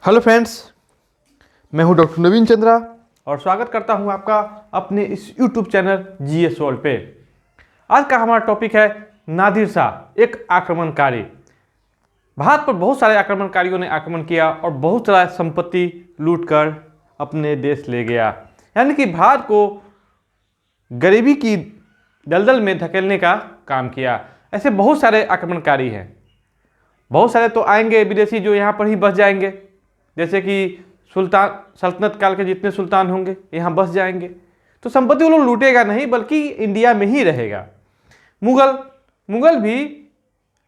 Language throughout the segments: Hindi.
हेलो फ्रेंड्स, मैं हूं डॉक्टर नवीन चंद्रा और स्वागत करता हूं आपका अपने इस यूट्यूब चैनल जीएस वर्ल्ड पे। आज का हमारा टॉपिक है नादिर शाह, एक आक्रमणकारी। भारत पर बहुत सारे आक्रमणकारियों ने आक्रमण किया और बहुत सारा संपत्ति लूट कर अपने देश ले गया, यानी कि भारत को गरीबी की दलदल में धकेलने का काम किया। ऐसे बहुत सारे आक्रमणकारी हैं। बहुत सारे तो आएंगे विदेशी जो यहाँ पर ही बस जाएंगे, जैसे कि सल्तनत काल के जितने सुल्तान होंगे यहाँ बस जाएंगे, तो संपत्ति वो लोग लूटेगा नहीं बल्कि इंडिया में ही रहेगा। मुगल भी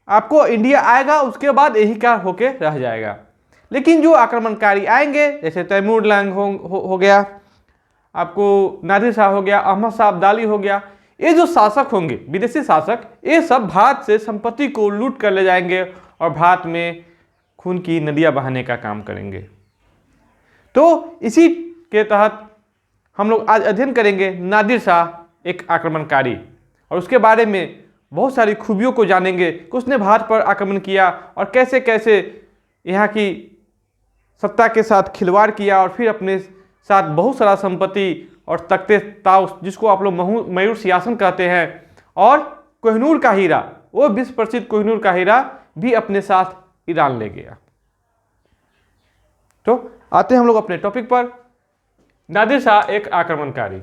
आपको इंडिया आएगा, उसके बाद यही का होके रह जाएगा। लेकिन जो आक्रमणकारी आएंगे जैसे तैमूर लैंग हो गया, आपको नादिर शाह हो गया, अहमद शाह अब्दाली हो गया, ये जो शासक होंगे विदेशी शासक, ये सब भारत से संपत्ति को लूट कर ले जाएंगे और भारत में खून की नदियां बहाने का काम करेंगे। तो इसी के तहत हम लोग आज अध्ययन करेंगे नादिर शाह एक आक्रमणकारी, और उसके बारे में बहुत सारी खूबियों को जानेंगे कि उसने भारत पर आक्रमण किया और कैसे कैसे यहाँ की सत्ता के साथ खिलवाड़ किया और फिर अपने साथ बहुत सारा संपत्ति और तख्ते ताउस, जिसको आप लोग मयूर सिंहासन कहते हैं, और कोहिनूर का हीरा, वो विश्व प्रसिद्ध कोहिनूर का हीरा भी अपने साथ ईरान ले गया। तो आते हैं हम लोग अपने टॉपिक पर। नादिर शाह एक आक्रमणकारी।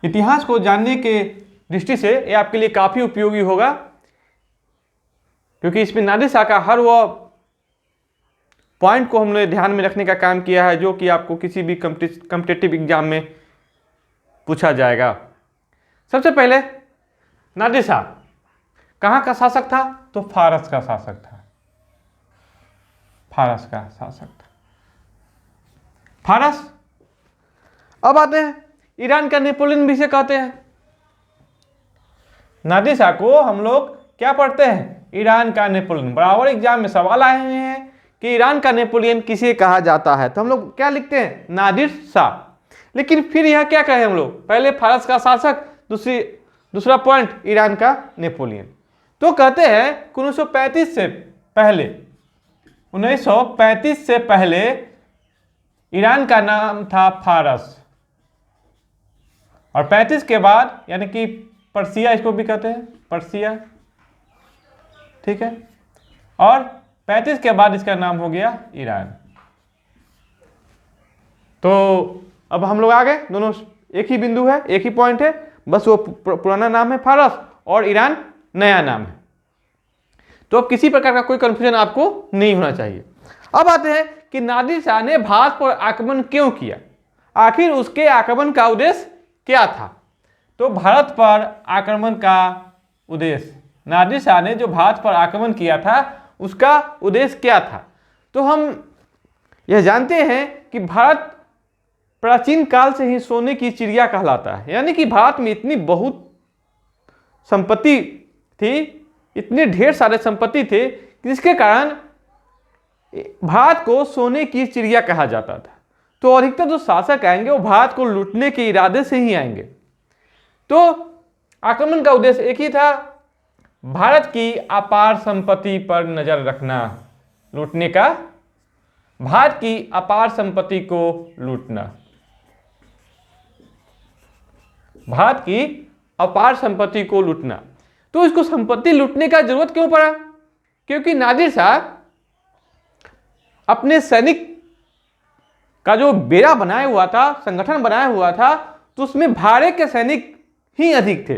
इतिहास को जानने के दृष्टि से ये आपके लिए काफी उपयोगी होगा, क्योंकि इसमें नादिर शाह का हर वो पॉइंट को हमने ध्यान में रखने का काम किया है जो कि आपको किसी भी कॉम्पिटिटिव एग्जाम में पूछा जाएगा। सबसे पहले नादिर शाह कहाँ का शासक था? तो फारस का शासक था। फारस का शासक था। फारस। अब आते हैं ईरान का नेपोलियन भी इसे कहते हैं। नादिर शाह को हम लोग क्या पढ़ते हैं? ईरान का नेपोलियन। बराबर एग्जाम में सवाल आए हुए हैं कि ईरान का नेपोलियन किसे कहा जाता है, तो हम लोग क्या लिखते हैं? नादिर शाह। लेकिन फिर यह क्या कहें हम लोग? पहले फारस का शासक, दूसरा पॉइंट ईरान का नेपोलियन। तो कहते हैं 1935 से पहले ईरान का नाम था फारस, और 35 के बाद यानी कि पर्सिया, इसको भी कहते हैं पर्सिया, ठीक है, और 35 के बाद इसका नाम हो गया ईरान। तो अब हम लोग आ गए, दोनों एक ही बिंदु है, एक ही पॉइंट है, बस वो पुराना नाम है फारस और ईरान नया नाम है। तो अब किसी प्रकार का कोई कंफ्यूजन आपको नहीं होना चाहिए। अब आते हैं कि नादिर शाह ने भारत पर आक्रमण क्यों किया, आखिर उसके आक्रमण का उद्देश्य क्या था? तो भारत पर आक्रमण का उद्देश्य, नादिर शाह ने जो भारत पर आक्रमण किया था उसका उद्देश्य क्या था? तो हम यह जानते हैं कि भारत प्राचीन काल से ही सोने की चिड़िया कहलाता है, यानी कि भारत में इतनी बहुत संपत्ति थी, इतने ढेर सारे संपत्ति थे, जिसके कारण भारत को सोने की चिड़िया कहा जाता था। तो अधिकतर जो शासक आएंगे वो भारत को लूटने के इरादे से ही आएंगे। तो आक्रमण का उद्देश्य एक ही था, भारत की अपार संपत्ति पर नजर रखना, लूटने का, भारत की अपार संपत्ति को लूटना, भारत की अपार संपत्ति को लूटना। तो इसको संपत्ति लूटने का जरूरत क्यों पड़ा? क्योंकि नादिर शाह अपने सैनिक का जो बेड़ा बनाया हुआ था, संगठन बनाया हुआ था, तो उसमें भाड़े के सैनिक ही अधिक थे।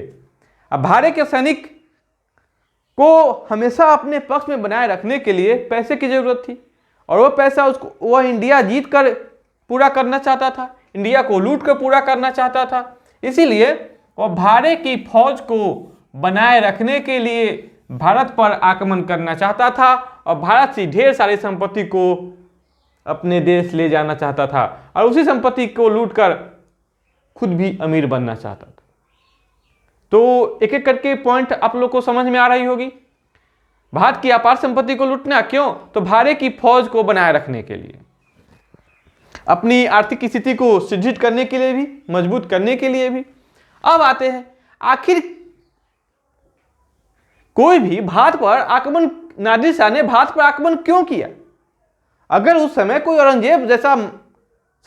अब भाड़े के सैनिक को हमेशा अपने पक्ष में बनाए रखने के लिए पैसे की जरूरत थी, और वो पैसा वह इंडिया जीत कर पूरा करना चाहता था, इंडिया को लूट कर पूरा करना चाहता था। इसीलिए वह भाड़े की फौज को बनाए रखने के लिए भारत पर आक्रमण करना चाहता था और भारत से ढेर सारी संपत्ति को अपने देश ले जाना चाहता था, और उसी संपत्ति को लूटकर खुद भी अमीर बनना चाहता था। तो एक एक करके पॉइंट आप लोग को समझ में आ रही होगी। भारत की अपार संपत्ति को लूटना क्यों? तो भाड़े की फौज को बनाए रखने के लिए, अपनी आर्थिक स्थिति को सुदृढ़ करने के लिए भी, मजबूत करने के लिए भी। अब आते हैं, आखिर कोई भी भारत पर आक्रमण नादिर शाह ने भारत पर आक्रमण क्यों किया? अगर उस समय कोई औरंगजेब जैसा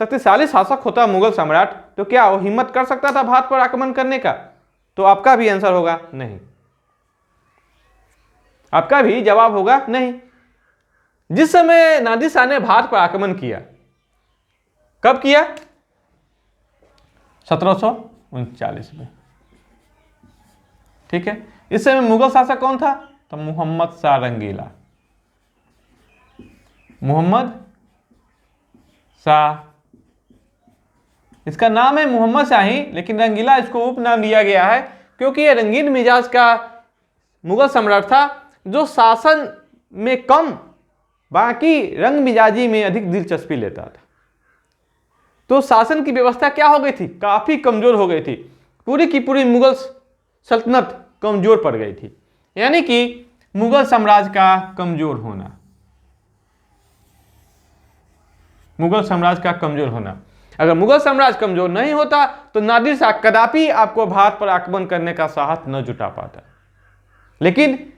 शक्तिशाली शासक होता मुगल सम्राट, तो क्या वो हिम्मत कर सकता था भारत पर आक्रमण करने का? तो आपका भी आंसर होगा नहीं, आपका भी जवाब होगा नहीं। जिस समय नादिर शाह ने भारत पर आक्रमण किया, कब किया? 1739 में, ठीक है। इस समय मुगल शासक कौन था? तो मोहम्मद शाह रंगीला। मोहम्मद शाह, इसका नाम है मोहम्मद शाही, लेकिन रंगीला इसको उपनाम दिया गया है क्योंकि यह रंगीन मिजाज का मुगल सम्राट था जो शासन में कम, बाकी रंग मिजाजी में अधिक दिलचस्पी लेता था। तो शासन की व्यवस्था क्या हो गई थी? काफी कमजोर हो गई थी। पूरी की पूरी मुगल सल्तनत कमजोर पड़ गई थी, यानी कि मुगल साम्राज्य का कमजोर होना, मुगल साम्राज्य का कमजोर होना। अगर मुगल साम्राज्य कमजोर नहीं होता तो नादिर शाह कदापि आपको भारत पर आक्रमण करने का साहस न जुटा पाता, लेकिन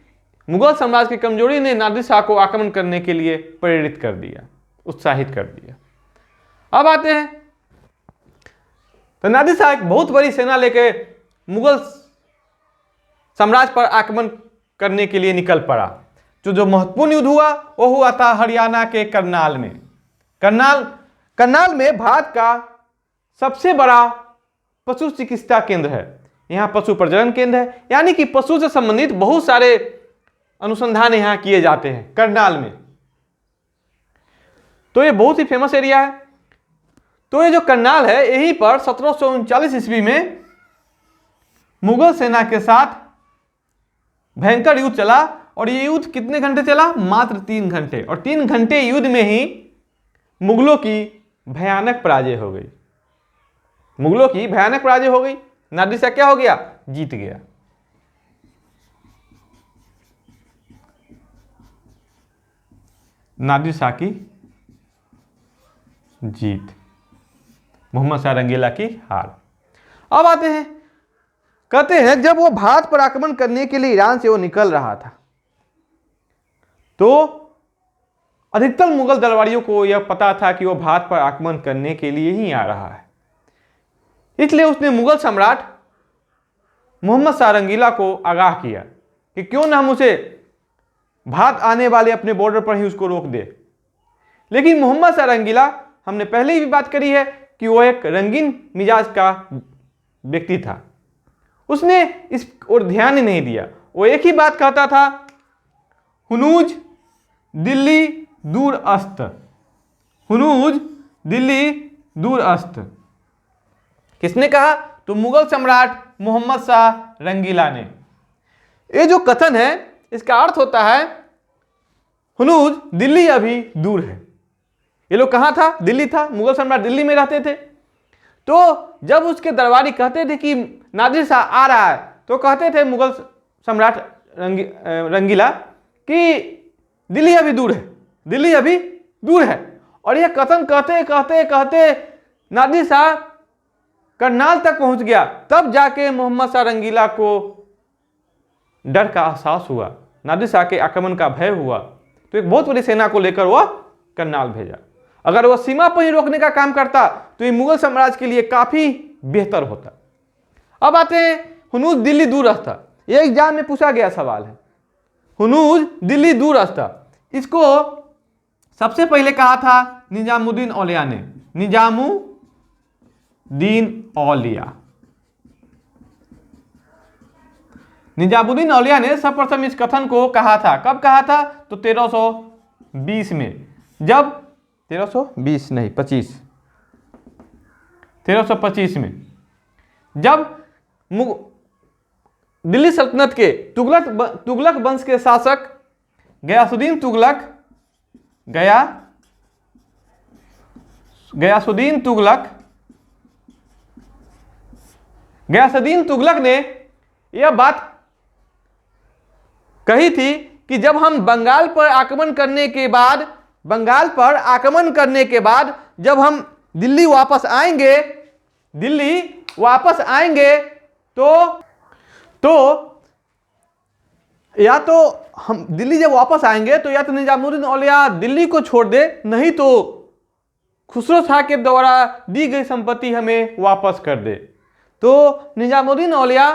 मुगल साम्राज्य की कमजोरी ने नादिर शाह को आक्रमण करने के लिए प्रेरित कर दिया, उत्साहित कर दिया। अब आते हैं, तो नादिर शाह एक बहुत बड़ी सेना लेकर मुगल साम्राज्य पर आक्रमण करने के लिए निकल पड़ा। जो महत्वपूर्ण युद्ध हुआ वो हुआ था हरियाणा के करनाल में। करनाल में भारत का सबसे बड़ा पशु चिकित्सा केंद्र है। यहाँ पशु प्रजनन केंद्र है, यानी कि पशु से संबंधित बहुत सारे अनुसंधान यहाँ किए जाते हैं करनाल में। तो ये बहुत ही फेमस एरिया है। तो ये जो करनाल है, यहीं पर 1739 ईस्वी में मुगल सेना के साथ भयंकर युद्ध चला, और ये युद्ध कितने घंटे चला? मात्र 3 घंटे। और 3 घंटे युद्ध में ही मुगलों की भयानक पराजय हो गई। मुगलों की भयानक पराजय हो गई। नादिर शाह क्या हो गया? जीत गया। नादिर शाह की जीत, मोहम्मद शाह रंगीला की हार। अब आते हैं, कहते हैं जब वो भारत पर आक्रमण करने के लिए ईरान से वो निकल रहा था, तो अधिकतर मुगल दरबारियों को यह पता था कि वो भारत पर आक्रमण करने के लिए ही आ रहा है। इसलिए उसने मुगल सम्राट मोहम्मद शाह रंगीला को आगाह किया कि क्यों ना हम उसे भारत आने वाले अपने बॉर्डर पर ही उसको रोक दे। लेकिन मोहम्मद शाह रंगीला, हमने पहले ही भी बात करी है कि वो एक रंगीन मिजाज का व्यक्ति था। उसने इस ओर ध्यान ही नहीं दिया। वो एक ही बात कहता था, हुनूज दिल्ली दूर अस्त, हुनूज दिल्ली दूर अस्त। किसने कहा? तो मुगल सम्राट मोहम्मद शाह रंगीला ने। ये जो कथन है, इसका अर्थ होता है हुनूज दिल्ली अभी दूर है। ये लोग कहाँ था? दिल्ली था। मुगल सम्राट दिल्ली में रहते थे। तो जब उसके दरबारी कहते थे कि नादिर शाह आ रहा है, तो कहते थे मुगल सम्राट रंगीला कि दिल्ली अभी दूर है, दिल्ली अभी दूर है। और यह कथन कहते कहते कहते नादिर शाह करनाल तक पहुंच गया। तब जाके मोहम्मद शाह रंगीला को डर का एहसास हुआ, नादिर शाह के आक्रमण का भय हुआ। तो एक बहुत बड़ी सेना को लेकर वह करनाल भेजा। अगर वह सीमा पर ही रोकने का काम करता तो ये मुगल साम्राज्य के लिए काफी बेहतर होता। अब आते हैं हुनूज दिल्ली दूर रास्ता। यह एग्जाम में पूछा गया सवाल है, हुनूज दिल्ली दूर रास्ता। इसको सबसे पहले कहा था निजामुद्दीन औलिया ने, निजामुद्दीन औलिया। निजामुद्दीन औलिया ने सर्वप्रथम इस कथन को कहा था। कब कहा था? तो 1320 में, जब 1320 नहीं 25, 1325 में, जब दिल्ली सल्तनत के तुगलक वंश के शासक गयासुद्दीन तुगलक ने यह बात कही थी कि जब हम बंगाल पर आक्रमण करने के बाद जब हम दिल्ली वापस आएंगे तो या तो हम दिल्ली जब वापस आएंगे तो या तो निजामुद्दीन औलिया दिल्ली को छोड़ दे, नहीं तो खुसरो शाह के द्वारा दी गई संपत्ति हमें वापस कर दे। तो निजामुद्दीन औलिया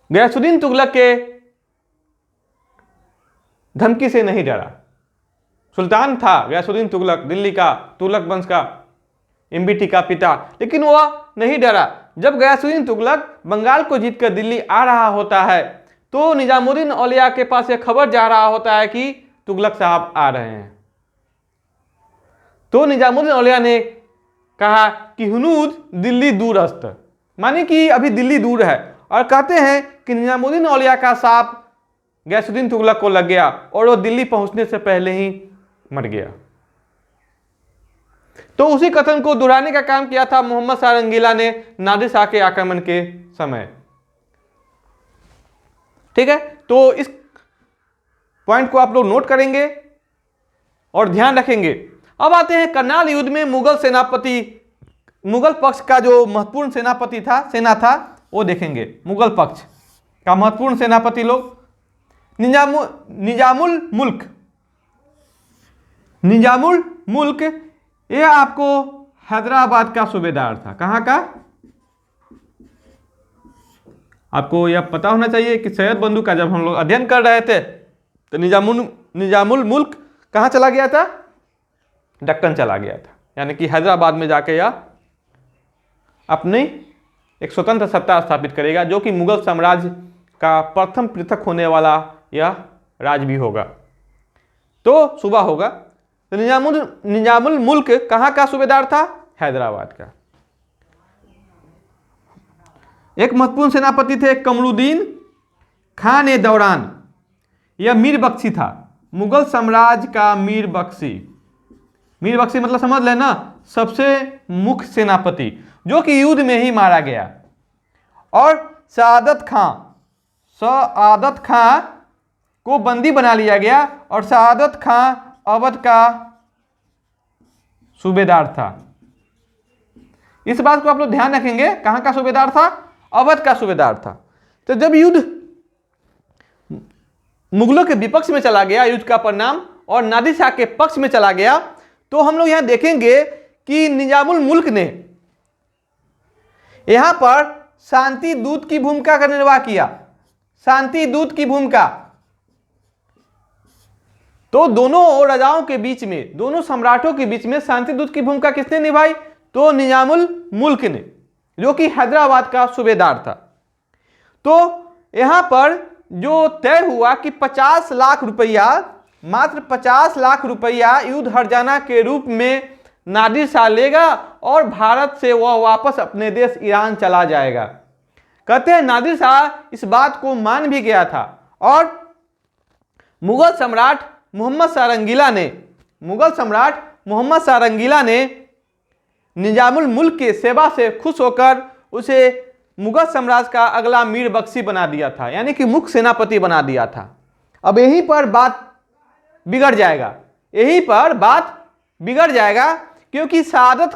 गयासुद्दीन तुगलक के धमकी से नहीं डरा। सुल्तान था गयासुद्दीन तुगलक, दिल्ली का, तुगलक वंश का, एमबीटी का पिता, लेकिन वह नहीं डरा। जब गयासुद्दीन तुगलक बंगाल को जीतकर दिल्ली आ रहा होता है तो निजामुद्दीन औलिया के पास एक खबर जा रहा होता है कि तुगलक साहब आ रहे हैं। तो निजामुद्दीन औलिया ने कहा कि हुनूद दिल्ली दूरस्त, माने कि अभी दिल्ली दूर है, और कहते हैं कि निजामुद्दीन औलिया का सांप गयासुद्दीन तुगलक को लग गया और वो दिल्ली पहुंचने से पहले ही मर गया। तो उसी कथन को दोहराने का काम किया था मोहम्मद शाह रंगीला ने नादिर शाह के आक्रमण के समय। ठीक है, तो इस पॉइंट को आप लोग नोट करेंगे और ध्यान रखेंगे। अब आते हैं करनाल युद्ध में मुगल सेनापति, मुगल पक्ष का जो महत्वपूर्ण सेनापति था, सेना था, वो देखेंगे। मुगल पक्ष का महत्वपूर्ण सेनापति लोग निजामुल मुल्क, ये आपको हैदराबाद का सूबेदार था। कहां का? आपको यह पता होना चाहिए कि सैयद बंधु का जब हम लोग अध्ययन कर रहे थे तो निजामुल मुल्क कहां चला गया था? दक्कन चला गया था, यानी कि हैदराबाद में जाके यह अपनी एक स्वतंत्र सत्ता स्थापित करेगा, जो कि मुगल साम्राज्य का प्रथम पृथक होने वाला यह राज भी होगा। तो सूबा होगा। तो निजामुल मुल्क कहां का सूबेदार था? हैदराबाद का। एक महत्वपूर्ण सेनापति थे कमरुद्दीन खान दौरान, यह मीर बख्शी था, मुगल साम्राज्य का मीर बख्शी। मीर बख्शी मतलब समझ लेना, सबसे मुख्य सेनापति, जो कि युद्ध में ही मारा गया। और सआदत खां को बंदी बना लिया गया और सआदत खां अवध का सूबेदार था। इस बात को आप लोग ध्यान रखेंगे, कहां का सूबेदार था? अवध का सूबेदार था। तो जब युद्ध मुगलों के विपक्ष में चला गया, युद्ध का परिणाम, और नादिर शाह के पक्ष में चला गया, तो हम लोग यहां देखेंगे कि निजामुल मुल्क ने यहां पर शांति दूत की भूमिका का निर्वाह किया। शांति दूत की भूमिका। तो दोनों राजाओं के बीच में, दोनों सम्राटों के बीच में शांति दूत की भूमिका किसने निभाई? तो निजामुल मुल्क ने, जो कि हैदराबाद का सूबेदार था। तो यहां पर जो तय हुआ कि 50 लाख रुपया, मात्र 50 लाख रुपया युद्ध हर्जाना के रूप में नादिर शाह लेगा और भारत से वह वापस अपने देश ईरान चला जाएगा। कहते हैं नादिर शाह इस बात को मान भी गया था और मुगल सम्राट मोहम्मद शाह रंगीला ने निजामुल मुल्क के सेवा से खुश होकर उसे मुगल साम्राज्य का अगला मीर बख्शी बना दिया था, यानी कि मुख्य सेनापति बना दिया था। अब यहीं पर बात बिगड़ जाएगा, क्योंकि सआदत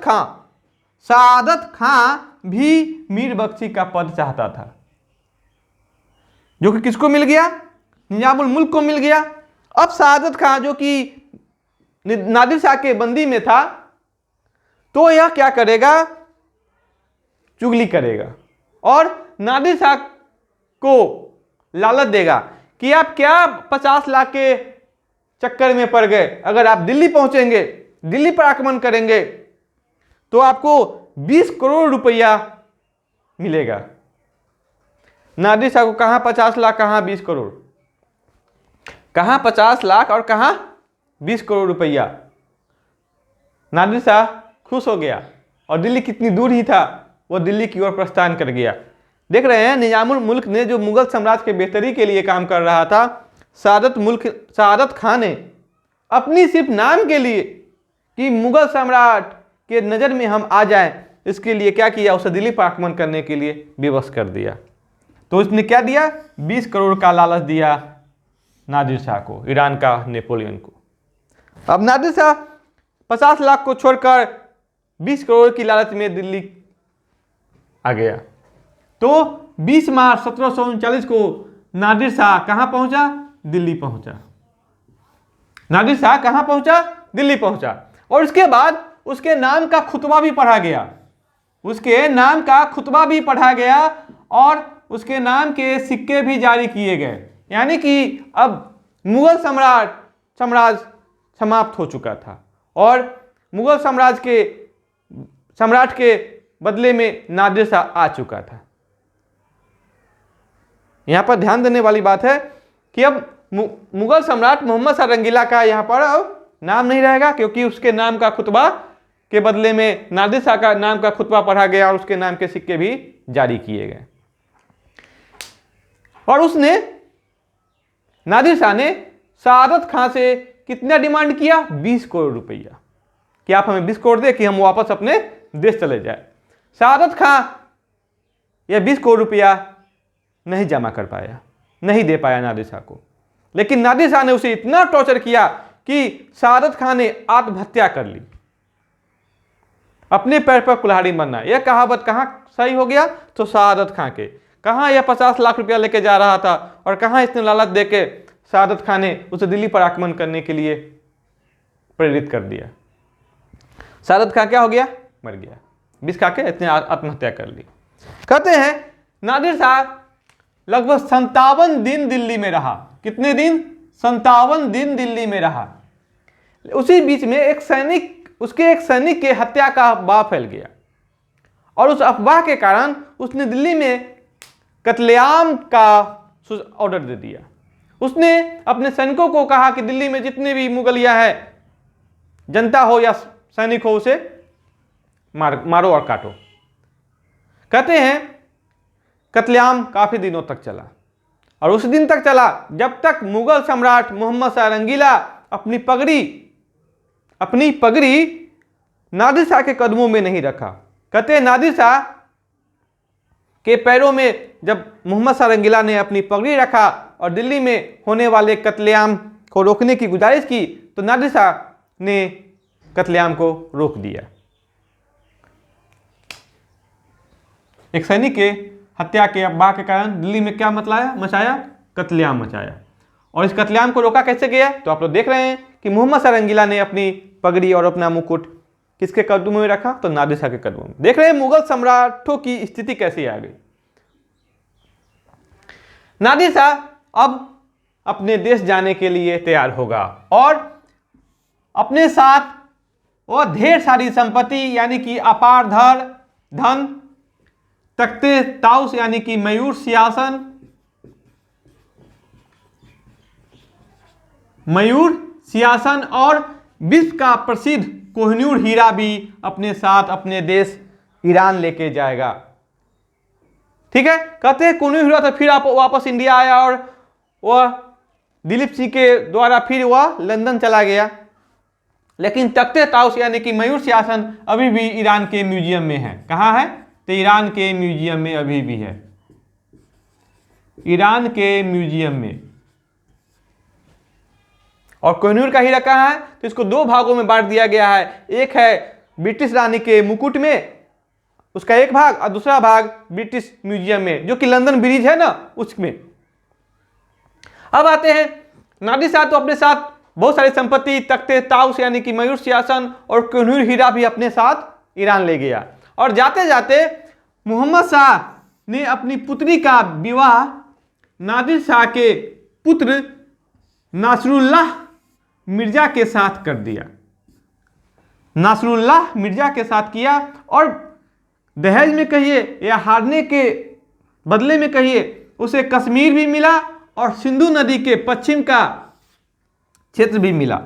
खां भी मीर बख्शी का पद चाहता था, जो कि किसको मिल गया? निजामुल मुल्क को मिल गया। अब सआदत खां जो कि नादिर शाह के बंदी में था, तो यह क्या करेगा? चुगली करेगा और नादिर शाह को लालच देगा कि आप क्या 50 लाख के चक्कर में पड़ गए, अगर आप दिल्ली पहुंचेंगे, दिल्ली पर आक्रमण करेंगे तो आपको 20 करोड़ रुपया मिलेगा। नादिर शाह को कहां 50 लाख, कहां 20 करोड़, कहां 50 लाख और कहां 20 करोड़ रुपया। नादिर शाह खुश हो गया और दिल्ली कितनी दूर ही था, वो दिल्ली की ओर प्रस्थान कर गया। देख रहे हैं निजामुल मुल्क ने, जो मुगल साम्राज्य के बेहतरी के लिए काम कर रहा था, सआदत खां ने अपनी सिर्फ नाम के लिए कि मुगल सम्राट के नज़र में हम आ जाएं, इसके लिए क्या किया? उसे दिल्ली पर आक्रमण करने के लिए विवश कर दिया। तो उसने क्या दिया? 20 करोड़ का लालच दिया नादिर शाह को, ईरान का नेपोलियन को। अब नादिर शाह 50 लाख को छोड़कर 20 करोड़ की लालच में दिल्ली आ गया। तो 20 मार्च 1739 को नादिर शाह कहां पहुंचा? दिल्ली पहुंचा। नादिर शाह कहां पहुंचा? दिल्ली पहुंचा। और उसके बाद उसके नाम का खुतबा भी पढ़ा गया, उसके नाम का खुतबा भी पढ़ा गया और उसके नाम के सिक्के भी जारी किए गए। यानी कि अब मुगल साम्राज्य समाप्त हो चुका था और मुगल सम्राट के बदले में नादिर शाह आ चुका था। यहां पर ध्यान देने वाली बात है कि अब मुगल सम्राट मोहम्मद शाह रंगीला का यहां पर अब नाम नहीं रहेगा, क्योंकि उसके नाम का खुतबा के बदले में नादिर शाह का नाम का खुतबा पढ़ा गया और उसके नाम के सिक्के भी जारी किए गए। और नादिर शाह ने सआदत खां से कितना डिमांड किया? 20 करोड़ रुपया, कि आप हमें 20 करोड़ दे कि हम वापस अपने देश चले जाए। सआदत खां यह 20 करोड़ रुपया नहीं जमा कर पाया, नहीं दे पाया नादिर शाह को। लेकिन नादिर शाह ने उसे इतना टॉर्चर किया कि सआदत खां ने आत्महत्या कर ली, अपने पैर पर कुल्हाड़ी मारना। यह कहावत कहां सही हो गया? तो सआदत खां के। कहां यह 50 लाख रुपया लेके जा रहा था और कहां इसने लालच देके सआदत खां ने उसे दिल्ली पर आक्रमण करने के लिए प्रेरित कर दिया। सआदत खां क्या हो गया? मर गया, विष खा के इसने आत्महत्या कर ली। कहते हैं नादिर शाह लगभग 57 दिन दिल्ली में रहा। कितने दिन? 57 दिन दिल्ली में रहा। उसी बीच में एक सैनिक के हत्या का अफवाह फैल गया और उस अफवाह के कारण उसने दिल्ली में कत्लेआम का ऑर्डर दे दिया। उसने अपने सैनिकों को कहा कि दिल्ली में जितने भी मुगलिया है, जनता हो या सैनिक हो, उसे मारो और काटो। कहते हैं कत्लेआम काफी दिनों तक चला और उस दिन तक चला जब तक मुगल सम्राट मोहम्मद शाह रंगीला अपनी पगड़ी नादिर शाह के कदमों में नहीं रखा। कहते हैं नादिर शाह के पैरों में जब मोहम्मद शाह रंगीला ने अपनी पगड़ी रखा और दिल्ली में होने वाले कत्लेआम को रोकने की गुजारिश की, तो नादिर शाह ने कत्लेआम को रोक दिया। एक सैनिक के हत्या के अफवाह के कारण दिल्ली में क्या मचाया? कत्लेआम मचाया। और इस कत्लेआम को रोका कैसे गया? तो आप लोग देख रहे हैं कि मोहम्मद शाह रंगीला ने अपनी पगड़ी और अपना मुकुट किसके कदमों में रखा? तो नादिर शाह के कदमों में। देख रहे हैं मुगल सम्राटों की स्थिति कैसी आ गई। नादिर शाह अब अपने देश जाने के लिए तैयार होगा और अपने साथ वो ढेर सारी संपत्ति यानी कि अपार धन, तख्ते ताउस यानी कि मयूर सिंहासन और विश्व का प्रसिद्ध कोहिनूर हीरा भी अपने साथ अपने देश ईरान लेके जाएगा। ठीक है, कहते हैं कोहिनूर हीरा, तो फिर आप वापस इंडिया आया और वह दिलीप सिंह के द्वारा फिर वह लंदन चला गया। लेकिन तख्ते ताउस यानी कि मयूर सिंहासन अभी भी ईरान के म्यूजियम में है। कहाँ है? तो ईरान के म्यूजियम में अभी भी है, ईरान के म्यूजियम में। और कोहिनूर का हीरा कहाँ है? तो इसको दो भागों में बांट दिया गया है। एक है ब्रिटिश रानी के मुकुट में, उसका एक भाग, और दूसरा भाग ब्रिटिश म्यूजियम में, जो कि लंदन ब्रिज है ना, उसमें। अब आते हैं नादिर शाह तो अपने साथ बहुत सारी संपत्ति, तख्ते ताउस यानी कि मयूर सिंहासन और कोहिनूर हीरा भी अपने साथ ईरान ले गया। और जाते जाते मोहम्मद शाह ने अपनी पुत्री का विवाह नादिर शाह के पुत्र नासरुल्लाह मिर्जा के साथ कर दिया। नासरुल्लाह मिर्जा के साथ किया और दहेज में कहिए या हारने के बदले में कहिए, उसे कश्मीर भी मिला और सिंधु नदी के पश्चिम का क्षेत्र भी मिला।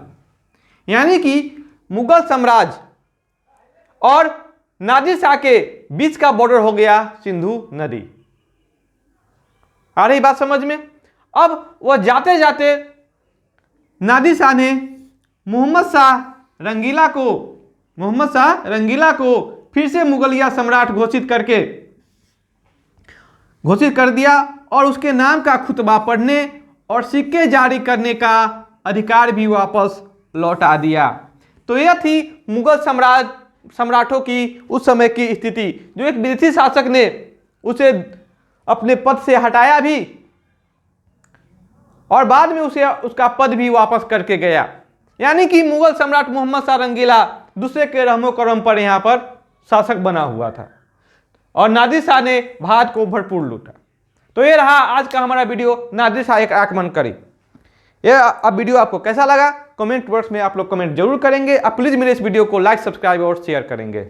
यानी कि मुगल साम्राज्य और नादिर शाह के बीच का बॉर्डर हो गया सिंधु नदी। आ रही बात समझ में? अब वह जाते जाते नादिर शाह ने मोहम्मद शाह रंगीला को फिर से मुगलिया सम्राट घोषित कर दिया और उसके नाम का खुतबा पढ़ने और सिक्के जारी करने का अधिकार भी वापस लौटा दिया। तो यह थी मुगल सम्राटों की उस समय की स्थिति, जो एक विदेशी शासक ने उसे अपने पद से हटाया भी और बाद में उसे उसका पद भी वापस करके गया। यानी कि मुगल सम्राट मोहम्मद शाह रंगीला दूसरे के रहमो करम पर यहाँ पर शासक बना हुआ था और नादिर शाह ने भारत को भरपूर लूटा। तो ये रहा आज का हमारा वीडियो, नादिर शाह एक आक्रमणकारी। ये अब वीडियो आपको कैसा लगा कमेंट बॉक्स में आप लोग कमेंट जरूर करेंगे। आप प्लीज़ मेरे इस वीडियो को लाइक, सब्सक्राइब और शेयर करेंगे।